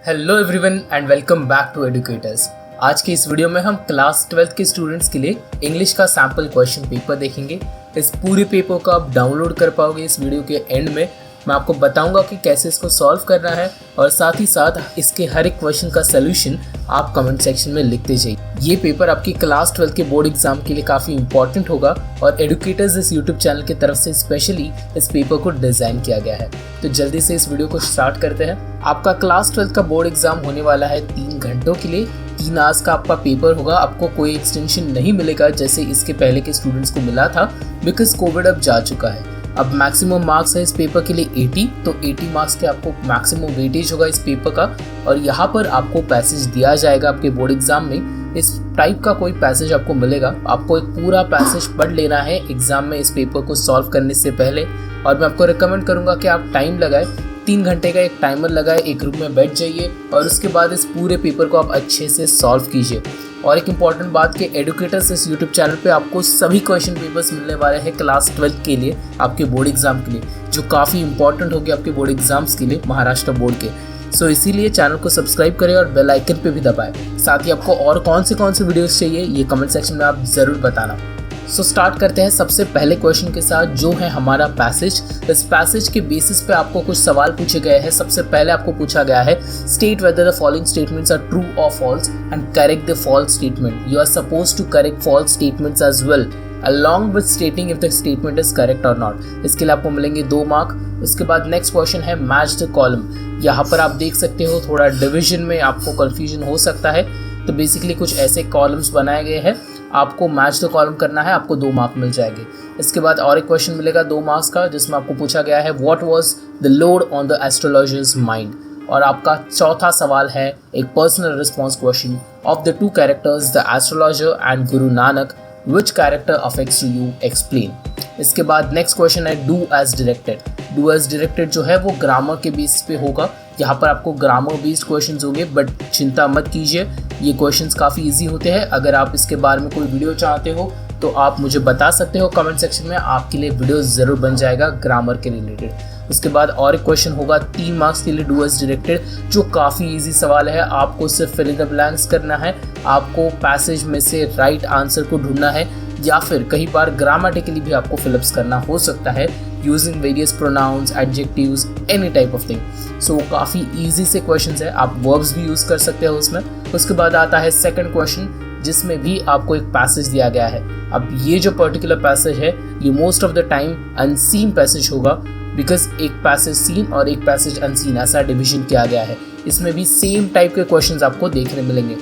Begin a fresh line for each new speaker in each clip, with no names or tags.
Hello everyone and welcome back to Educators. आज के इस वीडियो में हम क्लास 12th के स्टूडेंट्स के लिए इंग्लिश का सैम्पल क्वेश्चन पेपर देखेंगे। इस पूरे पेपर को आप डाउनलोड कर पाओगे। इस वीडियो के एंड में मैं आपको बताऊंगा कि कैसे इसको सॉल्व करना है और साथ ही साथ इसके हर एक क्वेश्चन का सलूशन आप कमेंट सेक्शन में लिखते जाइए। ये पेपर आपकी क्लास 12 के बोर्ड एग्जाम के लिए काफ़ी इंपॉर्टेंट होगा और एडुकेटर्स इस यूट्यूब चैनल की तरफ से स्पेशली इस पेपर को डिज़ाइन किया गया है। तो जल्दी से इस वीडियो को स्टार्ट करते हैं। आपका क्लास 12 का बोर्ड एग्जाम होने वाला है 3 घंटों के लिए। 3 आवर्स का आपका पेपर होगा। आपको कोई एक्सटेंशन नहीं मिलेगा जैसे इसके पहले के स्टूडेंट्स को मिला था, बिकॉज कोविड अब जा चुका है। अब मैक्सिमम मार्क्स है इस पेपर के लिए 80, तो 80 मार्क्स के आपको मैक्सिमम वेटेज होगा इस पेपर का। और यहाँ पर आपको पैसेज दिया जाएगा आपके बोर्ड एग्जाम में। इस टाइप का कोई पैसेज आपको मिलेगा, आपको एक पूरा पैसेज पढ़ लेना है एग्जाम में इस पेपर को सॉल्व करने से पहले। और मैं आपको रिकमेंड करूँगा कि आप टाइम लगाए, 3 घंटे का एक टाइमर लगाए, एक रूम में बैठ जाइए और उसके बाद इस पूरे पेपर को आप अच्छे से सॉल्व कीजिए। और एक इम्पॉर्टेंट बात कि एडुकेटर्स इस यूट्यूब चैनल पे आपको सभी क्वेश्चन पेपर्स मिलने वाले हैं क्लास 12 के लिए, आपके बोर्ड एग्जाम के लिए, जो काफ़ी इंपॉर्टेंट होगी आपके बोर्ड एग्जाम्स के लिए महाराष्ट्र बोर्ड के। सो इसीलिए चैनल को सब्सक्राइब करें और बेल आइकन पे भी दबाएं। साथ ही आपको और कौन से वीडियोस चाहिए ये कमेंट सेक्शन में आप ज़रूर बताना। सो स्टार्ट करते हैं सबसे पहले क्वेश्चन के साथ, जो है हमारा पैसेज। इस पैसेज के बेसिस पे आपको कुछ सवाल पूछे गए हैं। सबसे पहले आपको पूछा गया है, state whether the following statements are true और false and correct the false statement. You are suppose to correct false statements as well along with stating if the statement is correct or not। इसके लिए आपको मिलेंगे 2 mark. उसके बाद next question है match the column. यहाँ पर आप देख सकते हो थोड़ा डिविजन में आपको कंफ्यूजन हो सकता है, तो बेसिकली कुछ ऐसे कॉलम्स बनाए गए हैं, आपको मैच द कॉलम करना है, आपको 2 मार्क मिल जाएंगे। इसके बाद और एक क्वेश्चन मिलेगा 2 मार्क्स का, जिसमें आपको पूछा गया है what was the load on the astrologer's mind. और आपका चौथा सवाल है एक personal response question, of the 2 characters the astrologer and Guru Nanak which character affects you explain। इसके बाद नेक्स्ट क्वेश्चन है do as directed. Do as directed जो है वो ग्रामर के बेस पे होगा। यहाँ पर आपको ग्रामर बेस्ड क्वेश्चंस होंगे, बट चिंता मत कीजिए, ये क्वेश्चंस काफ़ी इजी होते हैं। अगर आप इसके बारे में कोई वीडियो चाहते हो तो आप मुझे बता सकते हो कमेंट सेक्शन में, आपके लिए वीडियो ज़रूर बन जाएगा ग्रामर के रिलेटेड। उसके बाद और एक क्वेश्चन होगा 3 मार्क्स के लिए डू एज डायरेक्टेड, जो काफ़ी इजी सवाल है। आपको सिर्फ फिल इन द ब्लैंक्स करना है, आपको पैसेज में से राइट आंसर को ढूंढना है, या फिर कई बार ग्रामेटिकली भी आपको फिलअप्स करना हो सकता है using various pronouns, adjectives, any type of thing. So काफ़ी इजी से क्वेश्चंस है, आप वर्ब्स भी यूज़ कर सकते हो उसमें। उसके बाद आता है सेकंड क्वेश्चन, जिसमें भी आपको एक पैसेज दिया गया है। अब ये जो पर्टिकुलर पैसेज है ये most of the time unseen passage होगा, बिकॉज एक पैसेज सीन और एक पैसेज अनसीन ऐसा डिवीजन किया गया है। इसमें भी सेम टाइप के क्वेश्चंस आपको देखने मिलेंगे।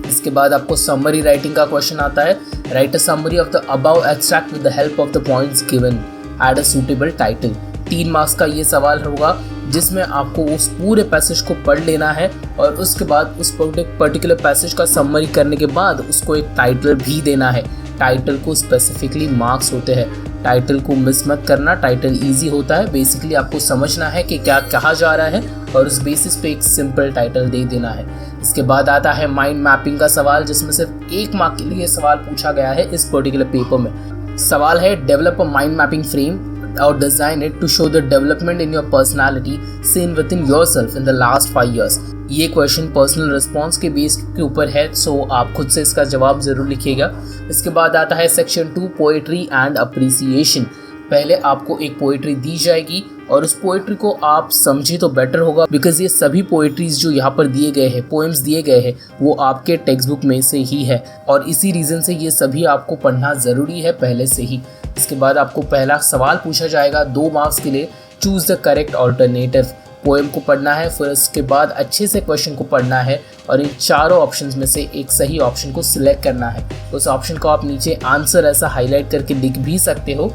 इसके बाद आपको समरी राइटिंग का क्वेश्चन आता है, write a summary of the above extract with the help of the points given, add a suitable title. 3 marks का ये सवाल होगा, जिसमें आपको उस पूरे पैसेज को पढ़ लेना है और उसके बाद उस पर्टिकुलर पैसेज का समरी करने के बाद उसको एक टाइटल भी देना है। टाइटल को स्पेसिफिकली मार्क्स होते हैं, टाइटल को मिस मत करना, टाइटल इजी होता है। बेसिकली आपको समझना है कि क्या कहा जा रहा है और उस बेसिस पे एक सिंपल टाइटल दे देना है। इसके बाद आता है माइंड मैपिंग का सवाल, जिसमें सिर्फ 1 मार्क के लिए सवाल पूछा गया है इस पर्टिकुलर पेपर में। सवाल है develop a mind mapping frame और design it to show the development in your personality seen within yourself in the last 5 years। ये क्वेश्चन पर्सनल रिस्पॉन्स के बेस के ऊपर है, सो आप खुद से इसका जवाब जरूर लिखिएगा। इसके बाद आता है सेक्शन 2 पोएट्री एंड अप्रिसिएशन। पहले आपको एक पोएट्री दी जाएगी और उस पोएट्री को आप समझे तो बेटर होगा, बिकॉज ये सभी पोएट्रीज जो यहाँ पर दिए गए हैं, पोएम्स दिए गए हैं, वो आपके टेक्स्ट बुक में से ही है और इसी रीज़न से ये सभी आपको पढ़ना ज़रूरी है पहले से ही। इसके बाद आपको पहला सवाल पूछा जाएगा 2 मार्क्स के लिए, choose the correct alternative. Poem को पढ़ना है, फिर उसके बाद अच्छे से क्वेश्चन को पढ़ना है और इन चारों ऑप्शंस में से एक सही ऑप्शन को सिलेक्ट करना है। उस ऑप्शन को आप नीचे आंसर ऐसा हाईलाइट करके लिख भी सकते हो,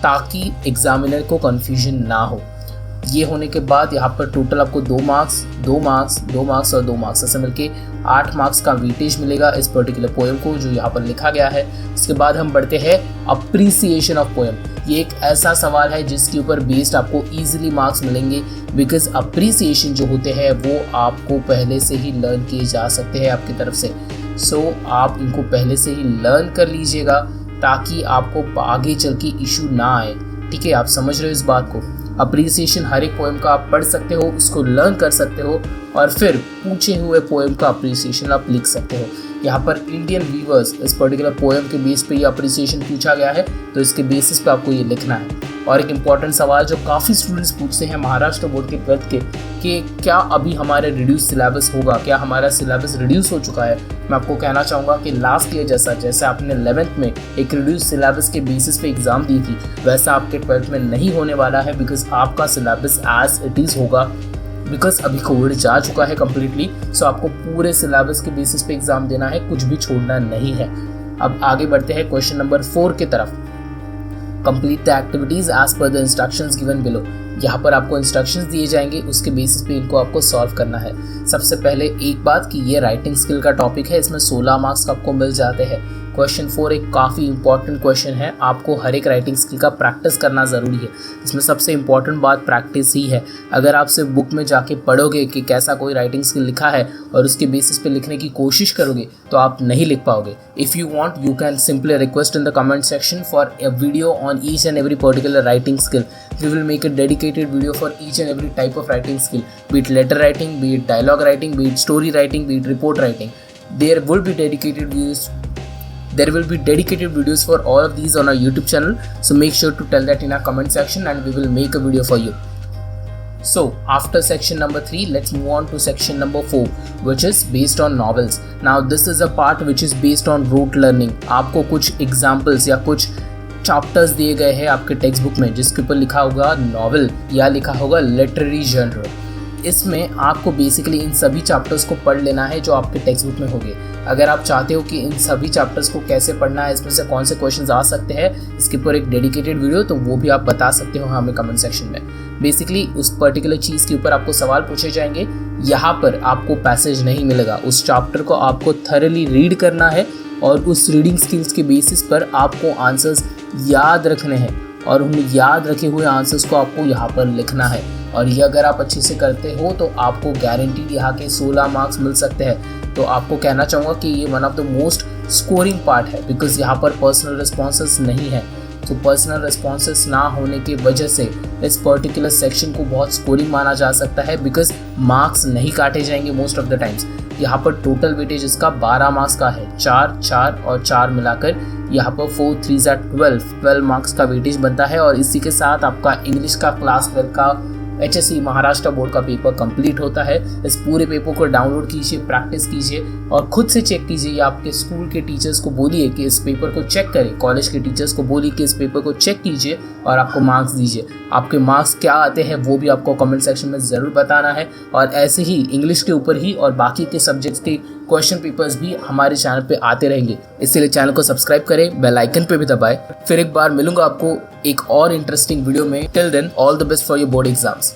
ताकि एग्जामिनर को कन्फ्यूजन ना हो। ये होने के बाद यहाँ पर टोटल आपको 2 मार्क्स, 2 मार्क्स, 2 मार्क्स और 2 मार्क्स ऐसे मिलके 8 मार्क्स का वेटेज मिलेगा इस पर्टिकुलर पोएम को जो यहाँ पर लिखा गया है। इसके बाद हम बढ़ते हैं अप्रिसिएशन ऑफ पोएम। ये एक ऐसा सवाल है जिसके ऊपर बेस्ड आपको इजीली मार्क्स मिलेंगे, बिकॉज अप्रिसिएशन जो होते हैं वो आपको पहले से ही लर्न किए जा सकते हैं आपकी तरफ से। सो आप इनको पहले से ही लर्न कर लीजिएगा ताकि आपको आगे चल के इशू ना आए। ठीक है, आप समझ रहे हो इस बात को। अप्रिसिएशन हर एक पोएम का आप पढ़ सकते हो, उसको लर्न कर सकते हो और फिर पूछे हुए पोएम का अप्रिसिएशन आप लिख सकते हो। यहाँ पर इंडियन व्यूअर्स इस पर्टिकुलर पोएम के बेस पे ये अप्रिसिएशन पूछा गया है, तो इसके बेसिस पे आपको ये लिखना है। और एक इम्पॉर्टेंट सवाल जो काफ़ी स्टूडेंट्स पूछते हैं महाराष्ट्र बोर्ड के 12th के, कि क्या अभी हमारे रिड्यूस सिलेबस होगा, क्या हमारा सिलेबस रिड्यूस हो चुका है। मैं आपको कहना चाहूँगा कि लास्ट ईयर जैसे आपने 11th में एक रिड्यूस सिलेबस के बेसिस पे एग्ज़ाम दी थी, वैसा आपके 12th में नहीं होने वाला है, बिकॉज आपका सिलेबस एज इट इज़ होगा। बिकॉज अभी कोविड जा चुका है कम्प्लीटली, सो आपको पूरे सिलेबस के बेसिस पे एग्ज़ाम देना है, कुछ भी छोड़ना नहीं है। अब आगे बढ़ते हैं क्वेश्चन नंबर 4 की तरफ। Complete the activities as per the instructions given below. यहाँ पर आपको इंस्ट्रक्शंस दिए जाएंगे, उसके बेसिस पे इनको आपको सॉल्व करना है। सबसे पहले एक बात कि ये राइटिंग स्किल का टॉपिक है, इसमें 16 मार्क्स आपको मिल जाते हैं। क्वेश्चन 4 एक काफ़ी इंपॉर्टेंट क्वेश्चन है, आपको हर एक राइटिंग स्किल का प्रैक्टिस करना ज़रूरी है। इसमें सबसे इंपॉर्टेंट बात प्रैक्टिस ही है। अगर आप सिर्फ बुक में जाके पढ़ोगे कि कैसा कोई राइटिंग स्किल लिखा है और उसके बेसिस पे लिखने की कोशिश करोगे तो आप नहीं लिख पाओगे। If you want you can simply request in the comment section for a video on each and every particular writing skill. We will make a dedicated video for each and every type of writing skill, be it letter writing, be it dialogue writing, be it story writing, be it report writing. There will be dedicated videos for all of these on our YouTube channel, so make sure to tell that in our comment section and we will make a video for you. So after section number 3, let's move on to section number 4, which is based on novels. Now this is a part which is based on rote learning. आपको कुछ examples या कुछ chapters दिए गए हैं आपके text book में, जिसके ऊपर लिखा होगा नॉवेल या लिखा होगा लिटरेरी जॉनर। इसमें आपको बेसिकली इन सभी चैप्टर्स को पढ़ लेना है जो आपके टेक्स्ट बुक में होंगे। अगर आप चाहते हो कि इन सभी चैप्टर्स को कैसे पढ़ना है, इसमें से कौन से क्वेश्चंस आ सकते हैं, इसके ऊपर एक डेडिकेटेड वीडियो, तो वो भी आप बता सकते हो हमें कमेंट सेक्शन में। बेसिकली उस पर्टिकुलर चीज़ के ऊपर आपको सवाल पूछे जाएंगे। यहाँ पर आपको पैसेज नहीं मिलेगा, उस चैप्टर को आपको थरली रीड करना है और उस रीडिंग स्किल्स के बेसिस पर आपको आंसर्स याद रखने हैं और उन याद रखे हुए आंसर्स को आपको यहाँ पर लिखना है। और ये अगर आप अच्छे से करते हो तो आपको गारंटीड यहाँ के 16 मार्क्स मिल सकते हैं। तो आपको कहना चाहूँगा कि ये one of the most scoring part है, बिकॉज यहाँ पर पर्सनल रिस्पॉन्सेस नहीं है। तो पर्सनल रिस्पॉन्सेस ना होने की वजह से इस पर्टिकुलर सेक्शन को बहुत स्कोरिंग माना जा सकता है, बिकॉज मार्क्स नहीं काटे जाएंगे मोस्ट ऑफ द टाइम्स। यहाँ पर टोटल वेटेज इसका 12 मार्क्स का है, 4, 4 और 4 मिलाकर यहाँ पर 4 3 12 मार्क्स का वेटेज बनता है। और इसी के साथ आपका इंग्लिश का क्लास 12 का HSC महाराष्ट्र बोर्ड का पेपर कंप्लीट होता है। इस पूरे पेपर को डाउनलोड कीजिए, प्रैक्टिस कीजिए और खुद से चेक कीजिए, या आपके स्कूल के टीचर्स को बोलिए कि इस पेपर को चेक करें, कॉलेज के टीचर्स को बोलिए कि इस पेपर को चेक कीजिए और आपको मार्क्स दीजिए। आपके मार्क्स क्या आते हैं वो भी आपको कमेंट सेक्शन में ज़रूर बताना है। और ऐसे ही इंग्लिश के ऊपर ही और बाकी के सब्जेक्ट्स के क्वेश्चन पेपर्स भी हमारे चैनल पे आते रहेंगे, इसलिए चैनल को सब्सक्राइब करें, बेल आइकन पे भी दबाएं। फिर एक बार मिलूंगा आपको एक और इंटरेस्टिंग वीडियो में। Till then all the best for your board exams.